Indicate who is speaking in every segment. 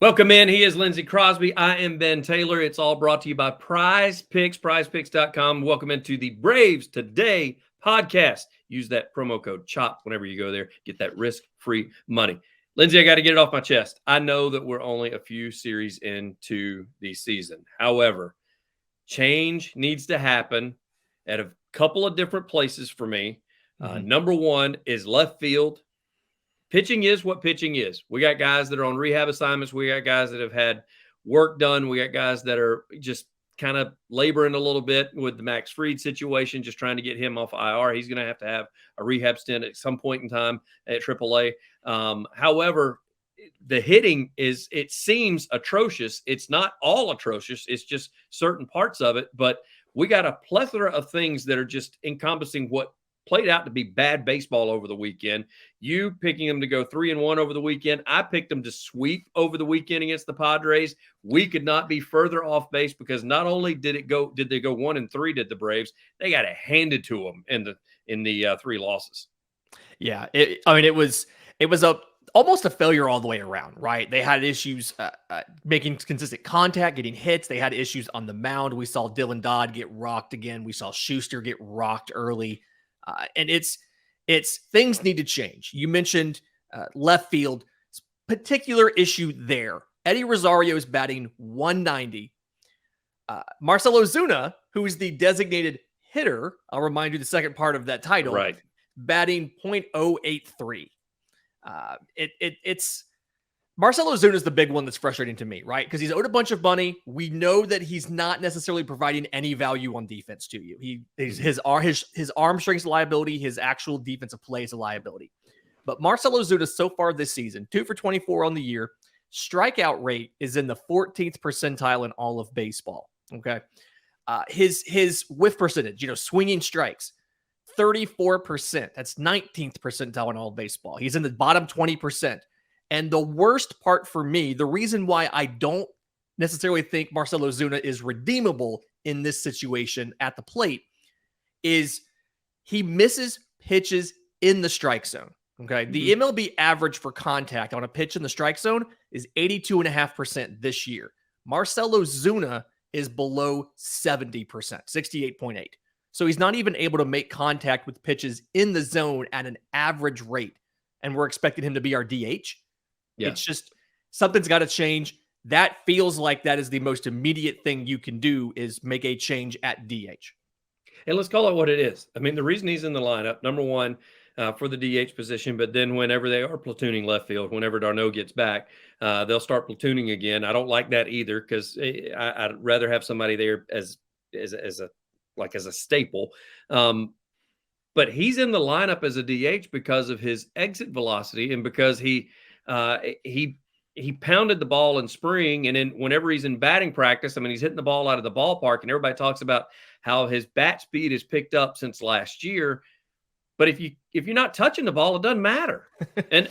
Speaker 1: Welcome in. He is Lindsay Crosby. I am Ben Taylor. It's all brought to you by Prize Picks, prizepicks.com. Welcome into the Braves Today podcast. Use that promo code CHOP whenever you go there. Get that risk-free money. Lindsay, I got to get it off my chest. I know that we're only a few series into the season. However, change needs to happen at a couple of different places for me. Number one is left field. Pitching is what pitching is. We got guys that are on rehab assignments. We got guys that have had work done. We got guys that are just kind of laboring a little bit with the Max Fried situation, just trying to get him off IR. He's going to have a rehab stint at some point in time at AAA. However, the hitting it seems atrocious. It's not all atrocious. It's just certain parts of it. But we got a plethora of things that are just encompassing what played out to be bad baseball over the weekend. You picking them to go 3-1 over the weekend. I picked them to sweep over the weekend against the Padres. We could not be further off base because not only did they go 1-3, did the Braves, they got it handed to them in the three losses.
Speaker 2: Yeah, it was almost a failure all the way around, right? They had issues making consistent contact, getting hits. They had issues on the mound. We saw Dylan Dodd get rocked again. We saw Schuster get rocked early. And it's things need to change. You mentioned left field, particular issue there. Eddie Rosario is batting 190. Marcell Ozuna, who is the designated hitter, I'll remind you the second part of that title,
Speaker 1: right,
Speaker 2: batting .083. It's Marcell Ozuna is the big one that's frustrating to me, right? Because he's owed a bunch of money. We know that he's not necessarily providing any value on defense to you. His arm strength is a liability. His actual defensive play is a liability. But Marcell Ozuna so far this season, 2 for 24 on the year, strikeout rate is in the 14th percentile in all of baseball. Okay, his whiff percentage, swinging strikes, 34%. That's 19th percentile in all of baseball. He's in the bottom 20%. And the worst part for me, the reason why I don't necessarily think Marcell Ozuna is redeemable in this situation at the plate is he misses pitches in the strike zone. Okay. The MLB average for contact on a pitch in the strike zone is 82.5% this year. Marcell Ozuna is below 70%, 68.8. So he's not even able to make contact with pitches in the zone at an average rate. And we're expecting him to be our DH. Yeah. It's just something's got to change. That feels like that is the most immediate thing you can do is make a change at DH.
Speaker 1: And let's call it what it is. I mean, the reason he's in the lineup, number one, for the DH position, but then whenever they are platooning left field, whenever Darno gets back, they'll start platooning again. I don't like that either because I'd rather have somebody there as a staple. But he's in the lineup as a DH because of his exit velocity and because he pounded the ball in spring, and then whenever he's in batting practice, I mean, he's hitting the ball out of the ballpark, and everybody talks about how his bat speed has picked up since last year. But if you're not touching the ball, it doesn't matter, and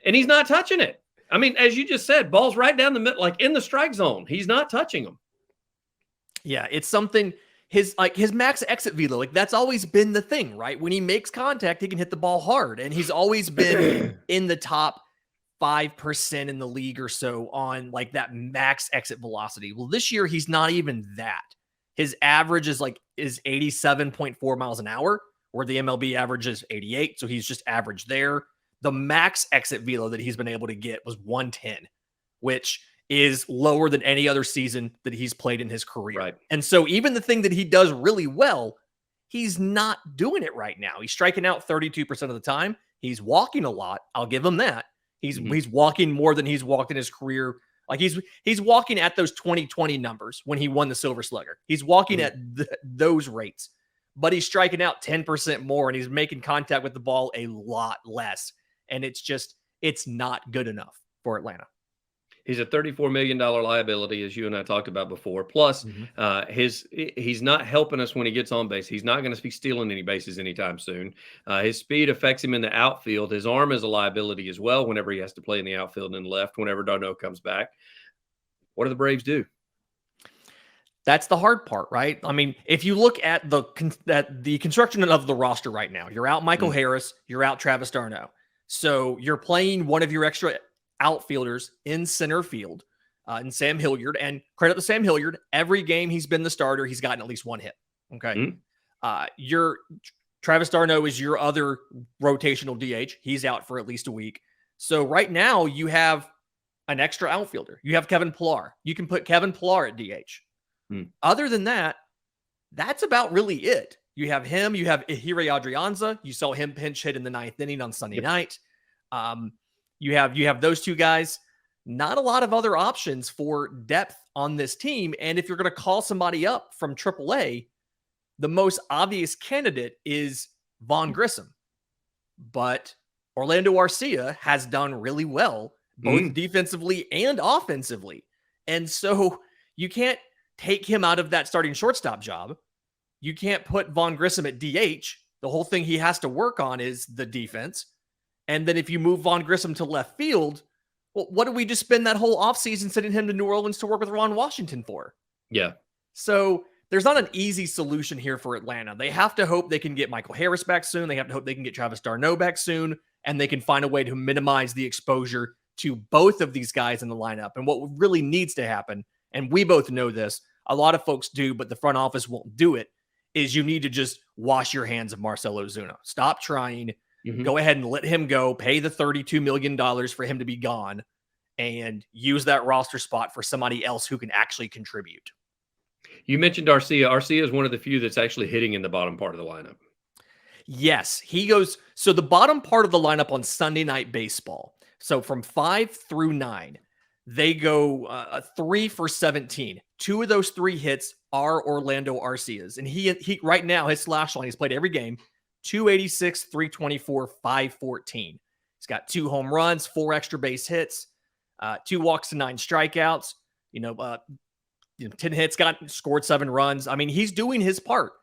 Speaker 1: he's not touching it. I mean, as you just said, ball's right down the middle, like in the strike zone. He's not touching them.
Speaker 2: Yeah, it's something. His max exit velo, like that's always been the thing, right? When he makes contact, he can hit the ball hard, and he's always been in the top 5% in the league or so on like that max exit velocity. Well, this year he's not even that. His average is 87.4 miles an hour, where the MLB average is 88. So he's just average there. The max exit velo that he's been able to get was 110, which is lower than any other season that he's played in his career.
Speaker 1: Right.
Speaker 2: And so even the thing that he does really well, he's not doing it right now. He's striking out 32% of the time. He's walking a lot. I'll give him that. He's walking more than he's walked in his career. Like he's walking at those 2020 numbers when he won the Silver Slugger. He's walking at those rates, but he's striking out 10% more and he's making contact with the ball a lot less. And it's not good enough for Atlanta.
Speaker 1: He's a $34 million liability, as you and I talked about before. Plus, he's not helping us when he gets on base. He's not going to be stealing any bases anytime soon. His speed affects him in the outfield. His arm is a liability as well whenever he has to play in the outfield and left whenever Darno comes back. What do the Braves do?
Speaker 2: That's the hard part, right? I mean, if you look at the construction of the roster right now, you're out Michael Harris, you're out Travis Darno. So you're playing one of your extra outfielders in center field, and Sam Hilliard. And credit to Sam Hilliard, every game he's been the starter, he's gotten at least one hit. Okay. Your Travis d'Arnaud is your other rotational DH. He's out for at least a week. So right now you have an extra outfielder. You have Kevin Pillar. You can put Kevin Pillar at DH. Other than that, that's about really it. You have him. You have Ehire Adrianza. You saw him pinch hit in the 9th inning on Sunday night. You have those two guys. Not a lot of other options for depth on this team. And if you're going to call somebody up from AAA, the most obvious candidate is Vaughn Grissom. But Orlando Arcia has done really well, both defensively and offensively. And so you can't take him out of that starting shortstop job. You can't put Vaughn Grissom at DH. The whole thing he has to work on is the defense. And then if you move Vaughn Grissom to left field, well, what did we just spend that whole offseason sending him to New Orleans to work with Ron Washington for?
Speaker 1: Yeah.
Speaker 2: So there's not an easy solution here for Atlanta. They have to hope they can get Michael Harris back soon. They have to hope they can get Travis d'Arnaud back soon, and they can find a way to minimize the exposure to both of these guys in the lineup. And what really needs to happen, and we both know this, a lot of folks do, but the front office won't do it, is you need to just wash your hands of Marcell Ozuna. Stop trying. Go ahead and let him go. Pay the $32 million for him to be gone and use that roster spot for somebody else who can actually contribute.
Speaker 1: You mentioned Arcia. Arcia is one of the few that's actually hitting in the bottom part of the lineup.
Speaker 2: Yes, he goes. So the bottom part of the lineup on Sunday Night Baseball. So from 5 through 9, they go 3 for 17. 2 of those 3 hits are Orlando Arcia's. And he right now, his slash line, he's played every game, 286, 324, 514. He's got 2 home runs, 4 extra base hits, 2 walks to 9 strikeouts, 10 hits, scored 7 runs. I mean, he's doing his part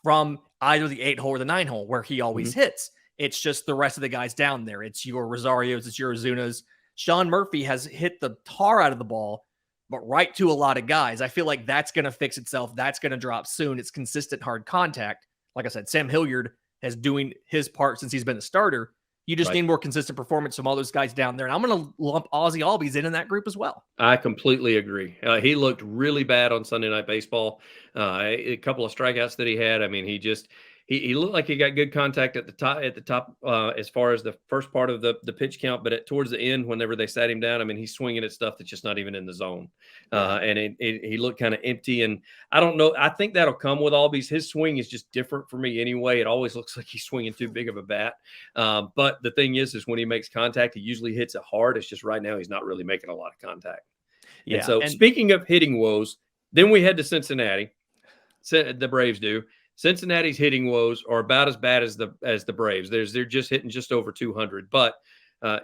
Speaker 2: from either the 8 hole or the 9 hole where he always hits. It's just the rest of the guys down there. It's your Rosarios, it's your Ozunas. Sean Murphy has hit the tar out of the ball, but right to a lot of guys. I feel like that's going to fix itself. That's going to drop soon. It's consistent hard contact. Like I said, Sam Hilliard is doing his part since he's been a starter. You just need more consistent performance from all those guys down there. And I'm going to lump Ozzy Albies in that group as well.
Speaker 1: I completely agree. He looked really bad on Sunday Night Baseball. A couple of strikeouts that he had. I mean, he looked like he got good contact at the top as far as the first part of the pitch count, but towards the end, whenever they sat him down, I mean, he's swinging at stuff that's just not even in the zone. And he looked kind of empty. And I don't know. I think that'll come with Albies. His swing is just different for me anyway. It always looks like he's swinging too big of a bat. But the thing is when he makes contact, he usually hits it hard. It's just right now he's not really making a lot of contact. Yeah. And so speaking of hitting woes, then we head to Cincinnati. The Braves do. Cincinnati's hitting woes are about as bad as the Braves. They're just hitting just over 200. But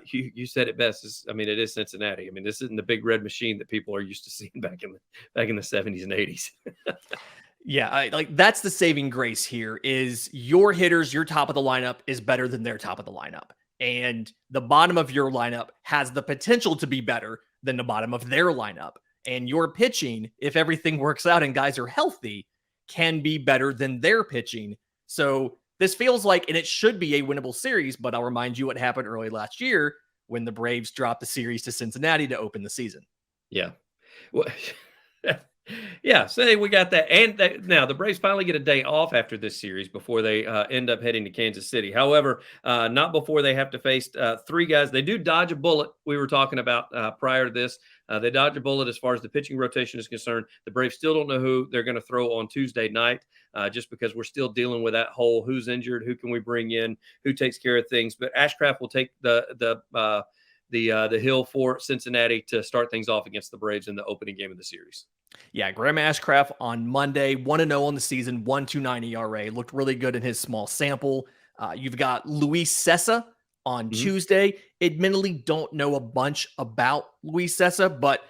Speaker 1: you said it best. It is Cincinnati. I mean, this isn't the big red machine that people are used to seeing back in the 70s and 80s.
Speaker 2: Yeah, that's the saving grace here is your hitters, your top of the lineup is better than their top of the lineup. And the bottom of your lineup has the potential to be better than the bottom of their lineup. And your pitching, if everything works out and guys are healthy, can be better than their pitching. So this feels like, and it should be a winnable series, but I'll remind you what happened early last year when the Braves dropped the series to Cincinnati to open the season.
Speaker 1: Yeah. Well, yeah, say we got that. And now the Braves finally get a day off after this series before they end up heading to Kansas City. However, not before they have to face 3 guys. They do dodge a bullet. We were talking about prior to this. They dodge a bullet as far as the pitching rotation is concerned. The Braves still don't know who they're going to throw on Tuesday night just because we're still dealing with that whole who's injured, who can we bring in, who takes care of things. But Ashcraft will take the hill for Cincinnati to start things off against the Braves in the opening game of the series.
Speaker 2: Yeah, Graham Ashcraft on Monday, 1-0 on the season, 1.29 ERA. Looked really good in his small sample. You've got Luis Cessa on Tuesday. Admittedly, don't know a bunch about Luis Cessa, but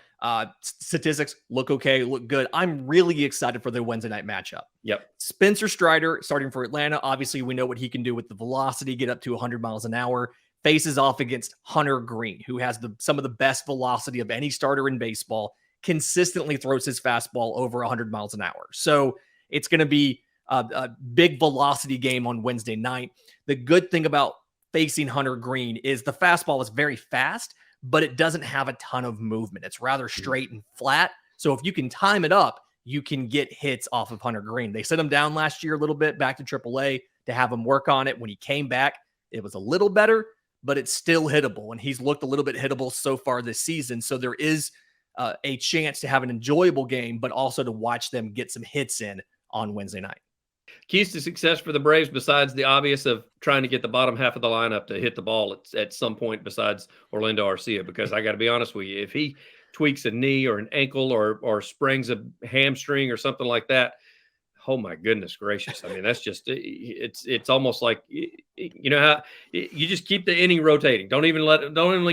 Speaker 2: statistics look okay, look good. I'm really excited for the Wednesday night matchup.
Speaker 1: Yep.
Speaker 2: Spencer Strider starting for Atlanta. Obviously, we know what he can do with the velocity, get up to 100 miles an hour. Faces off against Hunter Green, who has some of the best velocity of any starter in baseball. Consistently throws his fastball over 100 miles an hour. So it's going to be a big velocity game on Wednesday night. The good thing about facing Hunter Green is the fastball is very fast, but it doesn't have a ton of movement. It's rather straight and flat. So if you can time it up, you can get hits off of Hunter Green. They sent him down last year a little bit back to AAA to have him work on it. When he came back, it was a little better, but it's still hittable. And he's looked a little bit hittable so far this season. So there is a chance to have an enjoyable game, but also to watch them get some hits in on Wednesday night.
Speaker 1: Keys to success for the Braves, besides the obvious of trying to get the bottom half of the lineup to hit the ball at some point besides Orlando Arcia, because I got to be honest with you, if he tweaks a knee or an ankle or springs a hamstring or something like that, oh my goodness gracious. I mean, that's just, it's almost like, you know how you just keep the inning rotating. Don't even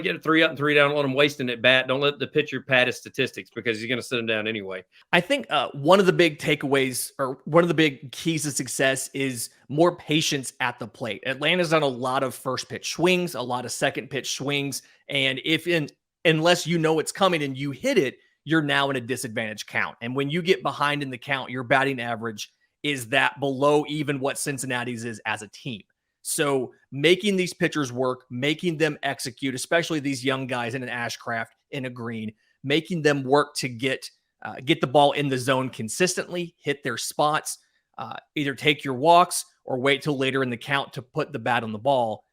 Speaker 1: get a 3 up and 3 down. Let him wasting at bat. Don't let the pitcher pad his statistics because he's going to sit him down anyway.
Speaker 2: I think one of the big takeaways or one of the big keys to success is more patience at the plate. Atlanta's done a lot of first pitch swings, a lot of second pitch swings. And unless you know it's coming and you hit it, you're now in a disadvantaged count. And when you get behind in the count, your batting average is that below even what Cincinnati's is as a team. So making these pitchers work, making them execute, especially these young guys in an Ashcraft, in a Green, making them work to get the ball in the zone consistently, hit their spots, either take your walks or wait till later in the count to put the bat on the ball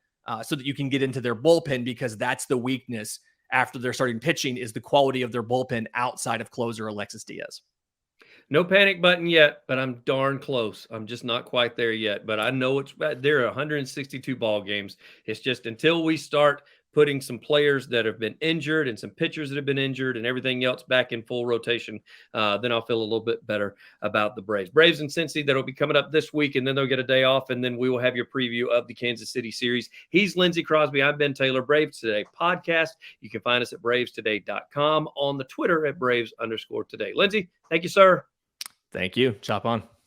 Speaker 2: so that you can get into their bullpen, because that's the weakness after they're starting pitching is the quality of their bullpen outside of closer Alexis Diaz.
Speaker 1: No panic button yet, but I'm darn close. I'm just not quite there yet, but I know there are 162 ball games. It's just until we start putting some players that have been injured and some pitchers that have been injured and everything else back in full rotation, then I'll feel a little bit better about the Braves. Braves and Cincy, that'll be coming up this week, and then they'll get a day off, and then we will have your preview of the Kansas City series. He's Lindsay Crosby. I'm Ben Taylor. Braves Today podcast. You can find us at bravestoday.com, on the Twitter at Braves_today. Lindsay, thank you, sir.
Speaker 2: Thank you. Chop on.